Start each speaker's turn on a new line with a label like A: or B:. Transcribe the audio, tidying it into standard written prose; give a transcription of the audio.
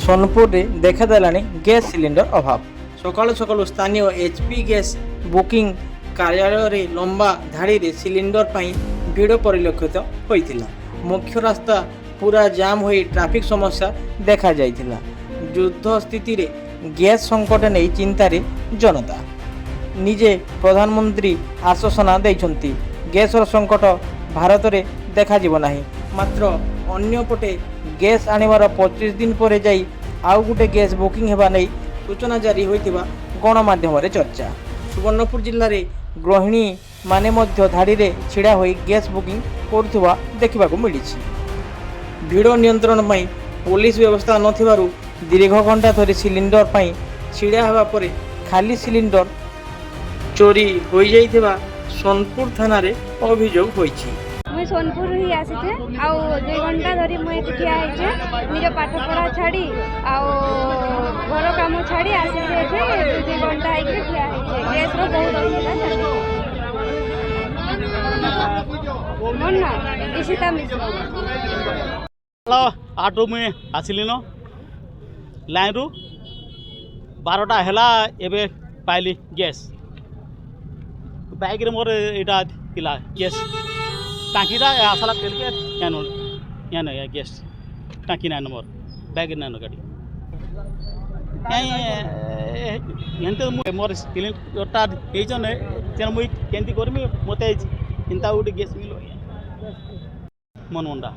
A: Sonpur देखादेलानी gas cylinder अभाव। सकालु सकालु स्थानीय HP gas booking कार्यालय रे लंबा धाड़ी रे सिलिंडर पाई भीड़ परिलक्षित होइतिला। मुख्य रास्ता पूरा जाम होई ट्रैफिक समस्या देखा जाइतिला। युद्ध स्थिति रे गैस संकट नहीं चिंतारे जनता। निजे प्रधानमंत्री आश्वासना देइछंती गैसर संकट भारत रे देखा जीव नाही। मात्र अन्यपटे गैस आनिबार 25 दिन पर जाई आउ गुटे गैस बुकिंग हेबा नहीं सूचना जारी होइतिबा गणमाध्यम रे चर्चा। सुवर्णपुर जिल्ला रे गृहिणी माने मध्य धाड़ी रे छिड़ा होई गैस बुकिंग करुथिबा देखिबाकू मिलिछि। भीड़ नियंत्रण पई पुलिस व्यवस्था नथिबारु दीर्घ घंटा धरी सिलिंडर पई छिड़ा हेबा परे खाली सिलिंडर चोरी होई जाइथिबा सोनपुर थाना रे अभियोग होइछि।
B: मुई सोनपुर ही आसीचे आउ 2 घंटा धरी मुई ठिया आइचे निज पाठ पढ़ा छाड़ी आउ घर काम छाड़ी आसीचे एठे 2 घंटा आइके ठिया आइचे। गैस रो बहुत असुविधा चली। मन ना इसिता मिश्र
C: हेलो आटो में आसिली न लाइन रु 12टा हेला एबे पाइली गैस बाइक रे मोर एटा थिला गैस टाकीटा आसला तेल के यानो यानो गैस टाकी ना मोर बाइक ना गाड़ी एंते मोर सिलिंडरटा हेजने तेन मुई केंती करमी मते चिंता उठी गैस मिलो मन मुंडा।